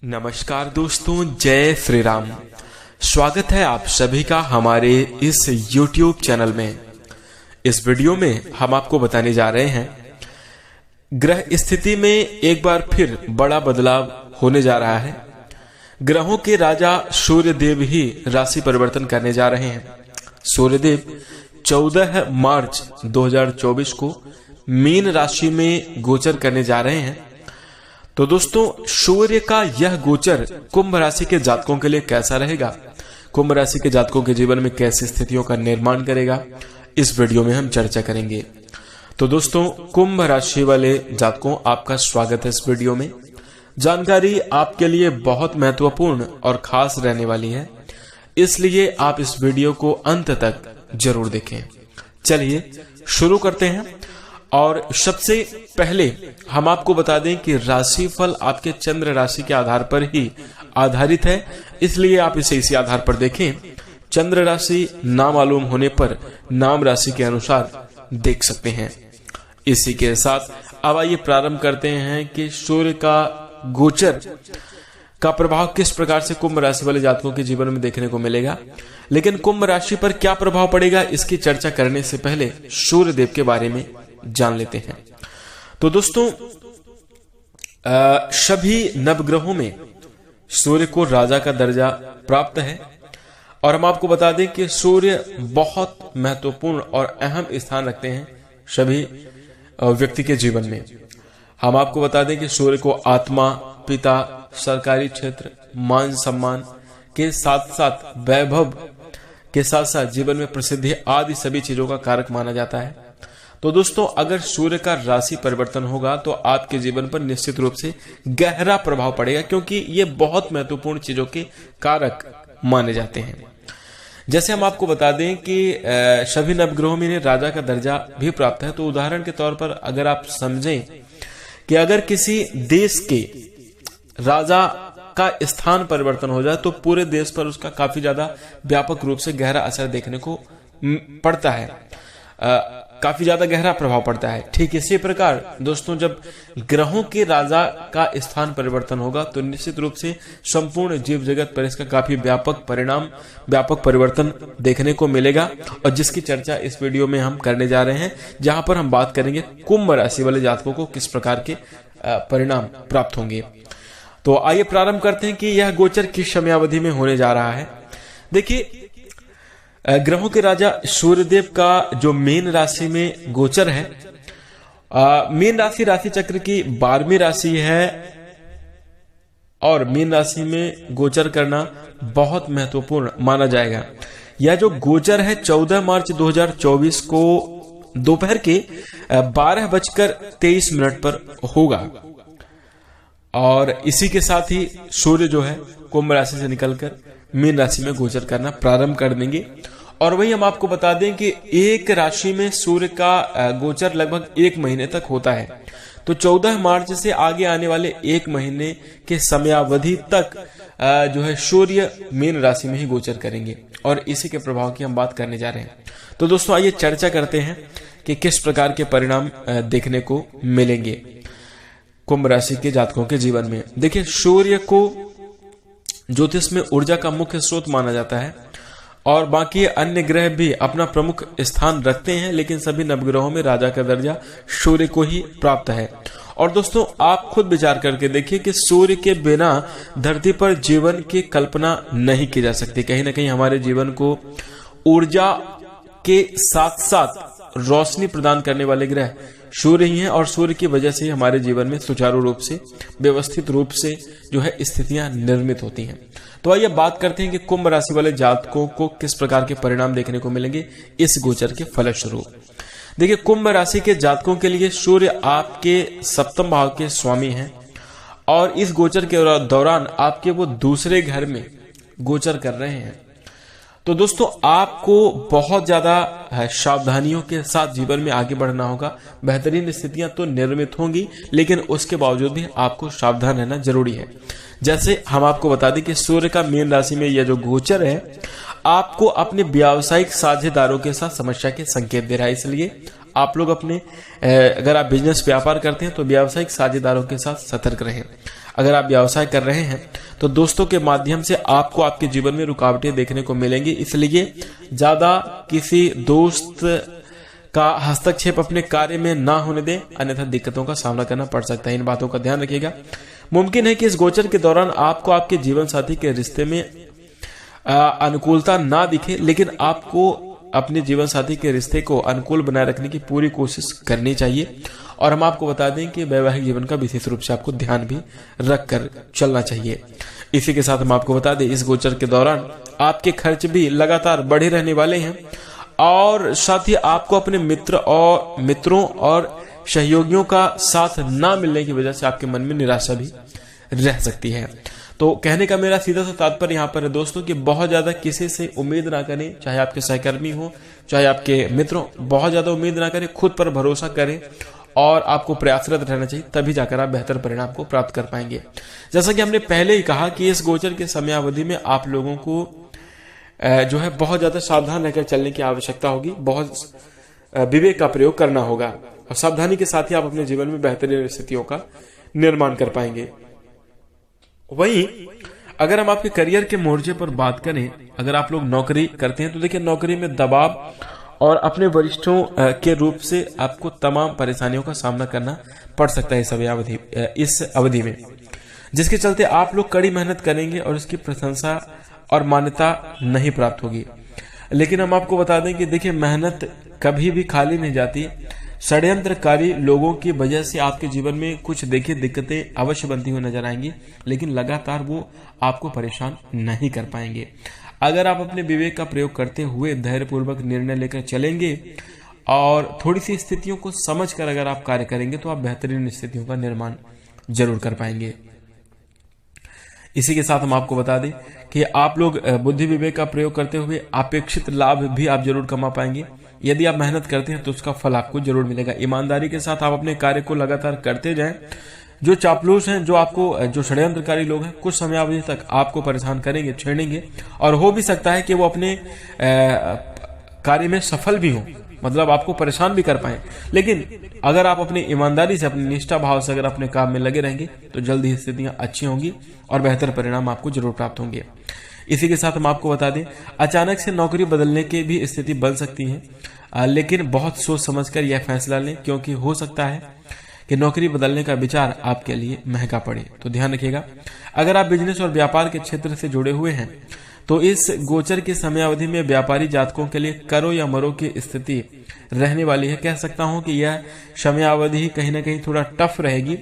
नमस्कार दोस्तों, जय श्री राम। स्वागत है आप सभी का हमारे इस YouTube चैनल में। इस वीडियो में हम आपको बताने जा रहे हैं ग्रह स्थिति में एक बार फिर बड़ा बदलाव होने जा रहा है। ग्रहों के राजा सूर्य देव ही राशि परिवर्तन करने जा रहे हैं। सूर्य देव 14 मार्च 2024 को मीन राशि में गोचर करने जा रहे हैं। तो दोस्तों, सूर्य का यह गोचर कुंभ राशि के जातकों के लिए कैसा रहेगा, कुंभ राशि के जातकों के जीवन में कैसी स्थितियों का निर्माण करेगा, इस वीडियो में हम चर्चा करेंगे। तो दोस्तों, कुंभ राशि वाले जातकों, आपका स्वागत है इस वीडियो में। जानकारी आपके लिए बहुत महत्वपूर्ण और खास रहने वाली है, इसलिए आप इस वीडियो को अंत तक जरूर देखें। चलिए शुरू करते हैं। और सबसे पहले हम आपको बता दें कि राशिफल आपके चंद्र राशि के आधार पर ही आधारित है, इसलिए आप इसे इसी आधार पर देखें। चंद्र राशि ना मालूम होने पर नाम राशि के अनुसार देख सकते हैं। इसी के साथ अब आइए प्रारंभ करते हैं कि सूर्य का गोचर का प्रभाव किस प्रकार से कुंभ राशि वाले जातकों के जीवन में देखने को मिलेगा। लेकिन कुंभ राशि पर क्या प्रभाव पड़ेगा, इसकी चर्चा करने से पहले सूर्य देव के बारे में जान लेते हैं। तो दोस्तों, सभी नवग्रहों में सूर्य को राजा का दर्जा प्राप्त है और हम आपको बता दें कि सूर्य बहुत महत्वपूर्ण और अहम स्थान रखते हैं सभी व्यक्ति के जीवन में। हम आपको बता दें कि सूर्य को आत्मा, पिता, सरकारी क्षेत्र, मान सम्मान के साथ साथ वैभव के साथ साथ जीवन में प्रसिद्धि आदि सभी चीजों का कारक माना जाता है। तो दोस्तों, अगर सूर्य का राशि परिवर्तन होगा तो आपके जीवन पर निश्चित रूप से गहरा प्रभाव पड़ेगा, क्योंकि ये बहुत महत्वपूर्ण चीजों के कारक माने जाते हैं। जैसे हम आपको बता दें कि सभी नवग्रहों में राजा का दर्जा भी प्राप्त है। तो उदाहरण के तौर पर अगर आप समझें कि अगर किसी देश के राजा का स्थान परिवर्तन हो जाए तो पूरे देश पर उसका काफी ज्यादा व्यापक रूप से गहरा असर देखने को पड़ता है, काफी ज्यादा गहरा प्रभाव पड़ता है। ठीक इसी प्रकार दोस्तों, जब ग्रहों के राजा का स्थान परिवर्तन होगा तो निश्चित रूप से संपूर्ण जीव जगत पर इसका काफी व्यापक परिवर्तन देखने को मिलेगा, और जिसकी चर्चा इस वीडियो में हम करने जा रहे हैं, जहां पर हम बात करेंगे कुंभ राशि वाले जातकों को किस प्रकार के परिणाम प्राप्त होंगे। तो आइए प्रारंभ करते हैं कि यह गोचर किस समयावधि में होने जा रहा है। देखिए, ग्रहों के राजा सूर्यदेव का जो मीन राशि में गोचर है, मीन राशि चक्र की 12वीं राशि है और मीन राशि में गोचर करना बहुत महत्वपूर्ण माना जाएगा। यह जो गोचर है 14 मार्च 2024 को दोपहर के 12:23 पर होगा, और इसी के साथ ही सूर्य जो है कुंभ राशि से निकलकर मीन राशि में गोचर करना प्रारंभ कर देंगे। और वही हम आपको बता दें कि एक राशि में सूर्य का गोचर लगभग 1 महीने तक होता है। तो 14 मार्च से आगे आने वाले 1 महीने के समयावधि तक जो है सूर्य मीन राशि में ही गोचर करेंगे, और इसी के प्रभाव की हम बात करने जा रहे हैं। तो दोस्तों, आइए चर्चा करते हैं कि किस प्रकार के परिणाम देखने को मिलेंगे कुंभ राशि के जातकों के जीवन में। देखिए, सूर्य को ज्योतिष में ऊर्जा का मुख्य स्रोत माना जाता है, और बाकी अन्य ग्रह भी अपना प्रमुख स्थान रखते हैं, लेकिन सभी नवग्रहों में राजा का दर्जा सूर्य को ही प्राप्त है। और दोस्तों, आप खुद विचार करके देखिए कि सूर्य के बिना धरती पर जीवन की कल्पना नहीं की जा सकती। कहीं ना कहीं हमारे जीवन को ऊर्जा के साथ साथ रोशनी प्रदान करने वाले ग्रह सूर्य ही हैं, और सूर्य की वजह से हमारे जीवन में सुचारू रूप से, व्यवस्थित रूप से जो है स्थितियां निर्मित होती हैं। तो आइए बात करते हैं कि कुंभ राशि वाले जातकों को किस प्रकार के परिणाम देखने को मिलेंगे इस गोचर के फलस्वरूप। देखिए, कुंभ राशि के जातकों के लिए सूर्य आपके 7वें भाव के स्वामी हैं, और इस गोचर के दौरान आपके वो दूसरे घर में गोचर कर रहे हैं। तो दोस्तों, आपको बहुत ज्यादा सावधानियों के साथ जीवन में आगे बढ़ना होगा। बेहतरीन स्थितियां तो निर्मित होंगी, लेकिन उसके बावजूद भी आपको सावधान रहना जरूरी है। जैसे हम आपको बता दें कि सूर्य का मीन राशि में यह जो गोचर है आपको अपने व्यावसायिक साझेदारों के साथ समस्या के संकेत दे रहा है, इसलिए आप लोग अपने अगर आप बिजनेस व्यापार करते हैं तो व्यावसायिक साझेदारों के साथ सतर्क रहें। अगर आप व्यवसाय कर रहे हैं तो दोस्तों के माध्यम से आपको आपके जीवन में रुकावटें देखने को मिलेंगी, इसलिए ज्यादा किसी दोस्त का हस्तक्षेप अपने कार्य में ना होने दें, अन्यथा दिक्कतों का सामना करना पड़ सकता है। इन बातों का ध्यान रखिएगा। मुमकिन है कि इस गोचर के दौरान आपको आपके जीवन साथी के रिश्ते में अनुकूलता ना दिखे, लेकिन आपको अपने जीवन साथी के रिश्ते को अनुकूल बनाए रखने की पूरी कोशिश करनी चाहिए। और हम आपको बता दें कि वैवाहिक जीवन का विशेष रूप से आपको ध्यान भी रखकर चलना चाहिए। इसी के साथ हम आपको बता दें, इस गोचर के दौरान आपके खर्च भी लगातार बढ़े रहने वाले हैं और साथ ही आपको अपने मित्रों और सहयोगियों का साथ ना मिलने की वजह से आपके मन में निराशा भी रह सकती है। तो कहने का मेरा सीधा सा तात्पर्य यहाँ पर है दोस्तों कि बहुत ज्यादा किसी से उम्मीद ना करें, चाहे आपके सहकर्मी हो चाहे आपके मित्रों, बहुत ज्यादा उम्मीद ना करें, खुद पर भरोसा करें और आपको प्रयासरत रहना चाहिए, तभी जाकर आप बेहतर परिणाम को प्राप्त कर पाएंगे। जैसा कि हमने पहले ही कहा कि इस गोचर के समयावधि में आप लोगों को जो है बहुत ज्यादा सावधान रहकर चलने की आवश्यकता होगी, बहुत विवेक का प्रयोग करना होगा और सावधानी के साथ ही आप अपने जीवन में बेहतरीन स्थितियों का निर्माण कर पाएंगे। वहीं अगर हम आपके करियर के मोर्चे पर बात करें, अगर आप लोग नौकरी करते हैं तो देखिए नौकरी में दबाव और अपने वरिष्ठों के रूप से आपको तमाम परेशानियों का सामना करना पड़ सकता है इस अवधि में, जिसके चलते आप लोग कड़ी मेहनत करेंगे और इसकी प्रशंसा और मान्यता नहीं प्राप्त होगी। लेकिन हम आपको बता दें कि देखिए मेहनत कभी भी खाली नहीं जाती। षड्यंत्रकारी लोगों की वजह से आपके जीवन में कुछ देखिए दिक्कतें अवश्य बनती हुई नजर आएंगी, लेकिन लगातार वो आपको परेशान नहीं कर पाएंगे। अगर आप अपने विवेक का प्रयोग करते हुए धैर्यपूर्वक निर्णय लेकर चलेंगे और थोड़ी सी स्थितियों को समझकर अगर आप कार्य करेंगे तो आप बेहतरीन स्थितियों का निर्माण जरूर कर पाएंगे। इसी के साथ हम आपको बता दें कि आप लोग बुद्धि विवेक का प्रयोग करते हुए अपेक्षित लाभ भी आप जरूर कमा पाएंगे। यदि आप मेहनत करते हैं तो उसका फल आपको जरूर मिलेगा। ईमानदारी के साथ आप अपने कार्य को लगातार करते जाएं। जो चापलूस हैं, जो षड्यंत्रकारी लोग हैं, कुछ समयावधि तक आपको परेशान करेंगे, छेड़ेंगे और हो भी सकता है कि वो अपने कार्य में सफल भी हों, मतलब आपको परेशान भी कर पाए। लेकिन अगर आप अपनी ईमानदारी से, अपनी निष्ठा भाव से अगर अपने काम में लगे रहेंगे तो जल्द ही स्थितियां अच्छी होंगी और बेहतर परिणाम आपको जरूर प्राप्त होंगे। इसी के साथ हम आपको बता दें, अचानक से नौकरी बदलने की भी स्थिति बन सकती है, लेकिन बहुत सोच समझकर यह फैसला लें, क्योंकि हो सकता है कि नौकरी बदलने का विचार आपके लिए महंगा पड़े। तो ध्यान रखिएगा। अगर आप बिजनेस और व्यापार के क्षेत्र से जुड़े हुए हैं तो इस गोचर की समयावधि में व्यापारी जातकों के लिए करो या मरो की स्थिति रहने वाली है। कह सकता हूं कि यह समयावधि कहीं ना कहीं थोड़ा टफ रहेगी।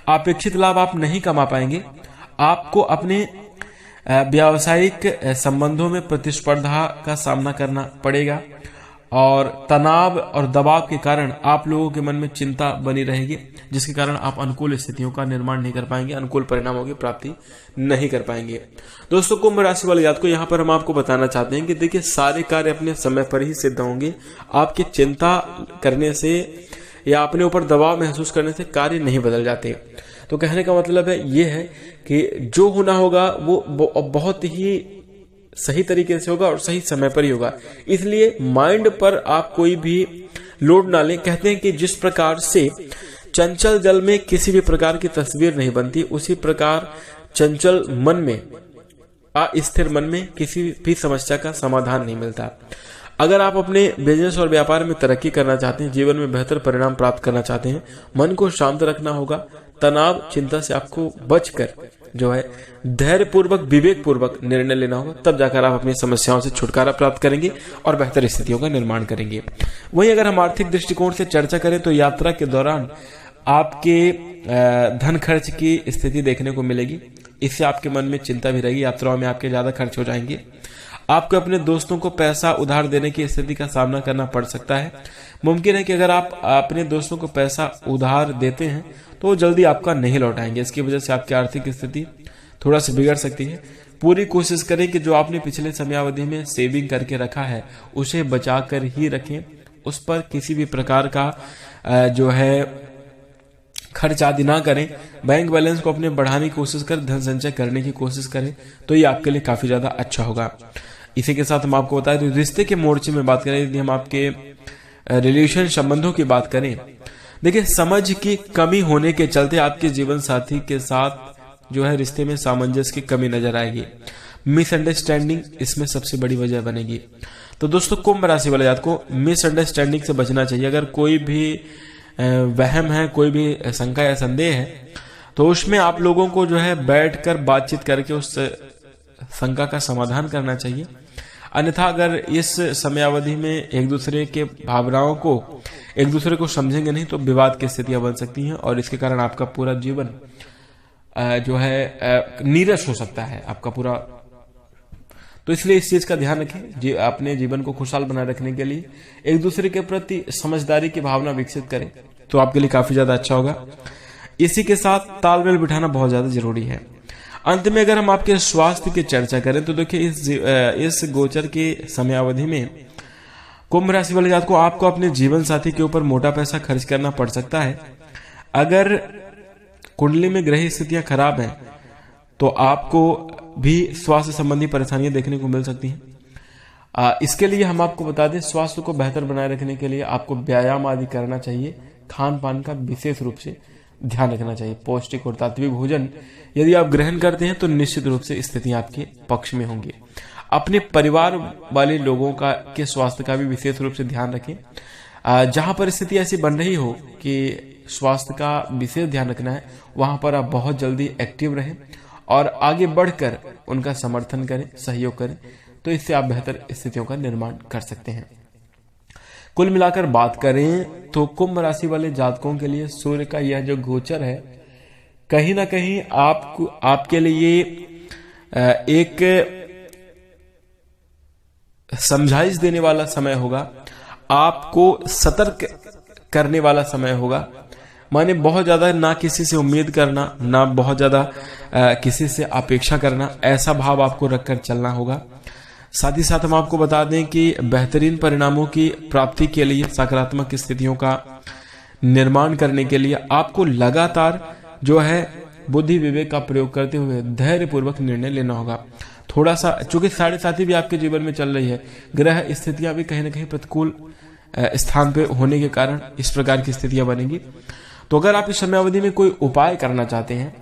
अपेक्षित लाभ आप नहीं कमा पाएंगे। आपको अपने व्यावसायिक संबंधों में प्रतिस्पर्धा का सामना करना पड़ेगा और तनाव और दबाव के कारण आप लोगों के मन में चिंता बनी रहेगी, जिसके कारण आप अनुकूल स्थितियों का निर्माण नहीं कर पाएंगे, अनुकूल परिणामों की प्राप्ति नहीं कर पाएंगे। दोस्तों, कुंभ राशि वाले जातकों को यहाँ पर हम आपको बताना चाहते हैं कि देखिए सारे कार्य अपने समय पर ही सिद्ध होंगे। आपकी चिंता करने से या अपने ऊपर दबाव महसूस करने से कार्य नहीं बदल जाते। तो कहने का मतलब है ये है कि जो होना होगा वो बहुत ही सही तरीके से होगा और सही समय पर ही होगा। इसलिए माइंड पर आप कोई भी लोड ना लें। कहते हैं कि जिस प्रकार से चंचल जल में किसी भी प्रकार की तस्वीर नहीं बनती, उसी प्रकार चंचल मन में, अस्थिर मन में किसी भी समस्या का समाधान नहीं मिलता। अगर आप अपने बिजनेस और व्यापार में तरक्की करना चाहते हैं, जीवन में बेहतर परिणाम प्राप्त करना चाहते हैं, मन को शांत रखना होगा। तनाव चिंता से आपको बचकर जो है धैर्यपूर्वक विवेक पूर्वक निर्णय लेना होगा, तब जाकर आप अपनी समस्याओं से छुटकारा प्राप्त करेंगे और बेहतर स्थितियों का निर्माण करेंगे। वहीं अगर हम आर्थिक दृष्टिकोण से चर्चा करें तो यात्रा के दौरान आपके धन खर्च की स्थिति देखने को मिलेगी। इससे आपके मन में चिंता भी रहेगी, यात्राओं में आपके ज्यादा खर्च हो जाएंगे। आपको अपने दोस्तों को पैसा उधार देने की स्थिति का सामना करना पड़ सकता है। मुमकिन है कि अगर आप अपने दोस्तों को पैसा उधार देते हैं तो वो जल्दी आपका नहीं लौटाएंगे। इसकी वजह से आपकी आर्थिक स्थिति थोड़ा सा बिगड़ सकती है। पूरी कोशिश करें कि जो आपने पिछले समयावधि में सेविंग करके रखा है उसे बचा कर ही रखें। उस पर किसी भी प्रकार का जो है खर्च आदि ना करें। बैंक बैलेंस को अपने बढ़ाने की कोशिश करें, धन संचय करने की कोशिश करें, तो ये आपके लिए काफी ज्यादा अच्छा होगा। इसी के साथ हम आपको बता दें, रिश्ते के मोर्चे में बात करें, यदि हम आपके रिलेशन संबंधों की बात करें, देखिए समझ की कमी होने के चलते आपके जीवन साथी के साथ जो है रिश्ते में सामंजस्य की कमी नजर आएगी। मिसअंडरस्टैंडिंग इसमें सबसे बड़ी वजह बनेगी। तो दोस्तों कुंभ राशि वाले जातक को मिसअंडरस्टैंडिंग से बचना चाहिए। अगर कोई भी वहम है, कोई भी शंका या संदेह है, तो उसमें आप लोगों को जो है बैठकर बातचीत करके उस शंका का समाधान करना चाहिए। अन्यथा अगर इस समयावधि में एक दूसरे के भावनाओं को, एक दूसरे को समझेंगे नहीं तो विवाद की स्थितियां बन सकती हैं और इसके कारण आपका पूरा जीवन जो है नीरस हो सकता है आपका पूरा। तो इसलिए इस चीज का ध्यान रखें। अपने जीवन को खुशहाल बनाए रखने के लिए एक दूसरे के प्रति समझदारी की भावना विकसित करें तो आपके लिए काफी ज्यादा अच्छा होगा। इसी के साथ तालमेल बिठाना बहुत ज्यादा जरूरी है। अंत में अगर हम आपके स्वास्थ्य की चर्चा करें तो देखिए इस गोचर के समयावधि में कुंभ राशि वाले जातक को आपको अपने जीवन साथी के ऊपर मोटा पैसा खर्च करना पड़ सकता है। अगर कुंडली में ग्रह स्थितियां खराब हैं तो आपको भी स्वास्थ्य संबंधी परेशानियां देखने को मिल सकती हैं। इसके लिए हम आपको बता दें, स्वास्थ्य को बेहतर बनाए रखने के लिए आपको व्यायाम आदि करना चाहिए। खान पान का विशेष रूप से ध्यान रखना चाहिए। पौष्टिक और तात्विक भोजन यदि आप ग्रहण करते हैं तो निश्चित रूप से स्थितियां आपके पक्ष में होंगी। अपने परिवार वाले लोगों के स्वास्थ्य का भी विशेष रूप से ध्यान रखें। जहां पर स्थिति ऐसी बन रही हो कि स्वास्थ्य का विशेष ध्यान रखना है, वहां पर आप बहुत जल्दी एक्टिव रहें और आगे बढ़कर उनका समर्थन करें, सहयोग करें, तो इससे आप बेहतर स्थितियों का निर्माण कर सकते हैं। कुल मिलाकर बात करें तो कुंभ राशि वाले जातकों के लिए सूर्य का यह जो गोचर है कहीं ना कहीं आपके लिए एक समझाइश देने वाला समय होगा, आपको सतर्क करने वाला समय होगा। माने बहुत ज्यादा ना किसी से उम्मीद करना, ना बहुत ज्यादा किसी से अपेक्षा करना, ऐसा भाव आपको रखकर चलना होगा। साथ ही साथ हम आपको बता दें कि बेहतरीन परिणामों की प्राप्ति के लिए, सकारात्मक स्थितियों का निर्माण करने के लिए आपको लगातार जो है बुद्धि विवेक का प्रयोग करते हुए धैर्य पूर्वक निर्णय लेना होगा। थोड़ा सा चूंकि 7.5 भी आपके जीवन में चल रही है, ग्रह स्थितियां भी कहीं ना कहीं प्रतिकूल स्थान पे होने के कारण इस प्रकार की स्थितियां बनेंगी। तो अगर आप इस समयावधि में कोई उपाय करना चाहते हैं,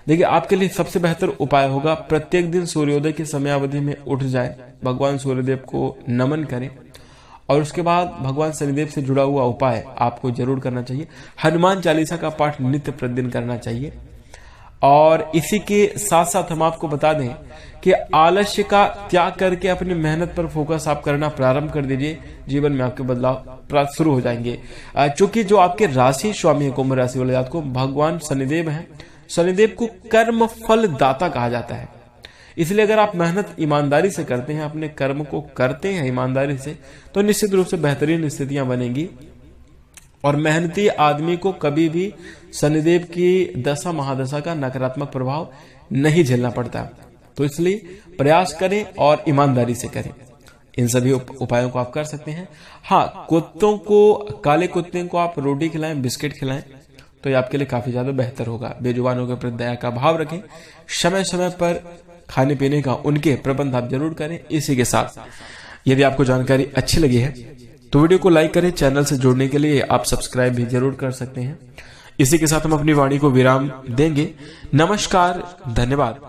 देखिए आपके लिए सबसे बेहतर उपाय होगा प्रत्येक दिन सूर्योदय की समयावधि में उठ जाए, भगवान सूर्यदेव को नमन करें और उसके बाद भगवान शनिदेव से जुड़ा हुआ उपाय आपको जरूर करना चाहिए। हनुमान चालीसा का पाठ नित्य प्रतिदिन करना चाहिए। और इसी के साथ साथ हम आपको बता दें कि आलस्य का त्याग करके अपनी मेहनत पर फोकस आप करना प्रारंभ कर दीजिए, जीवन में आपके बदलाव शुरू हो जाएंगे। चूंकि जो आपके राशि स्वामी है कुंभ राशि वाले जातक को भगवान शनिदेव हैं, शनिदेव को कर्म फल दाता कहा जाता है। इसलिए अगर आप मेहनत ईमानदारी से करते हैं, अपने कर्म को करते हैं ईमानदारी से, तो निश्चित रूप से बेहतरीन स्थितियां बनेंगी। और मेहनती आदमी को कभी भी शनिदेव की दशा महादशा का नकारात्मक प्रभाव नहीं झेलना पड़ता। तो इसलिए प्रयास करें और ईमानदारी से करें। इन सभी उपायों को आप कर सकते हैं। हाँ, कुत्तों को, काले कुत्ते को आप रोटी खिलाएं, बिस्किट खिलाएं, तो ये आपके लिए काफी ज्यादा बेहतर होगा। बेजुबानों के प्रति दया का भाव रखें, समय समय पर खाने पीने का उनके प्रबंध आप जरूर करें। इसी के साथ यदि आपको जानकारी अच्छी लगी है तो वीडियो को लाइक करें। चैनल से जुड़ने के लिए आप सब्सक्राइब भी जरूर कर सकते हैं। इसी के साथ हम अपनी वाणी को विराम देंगे। नमस्कार, धन्यवाद।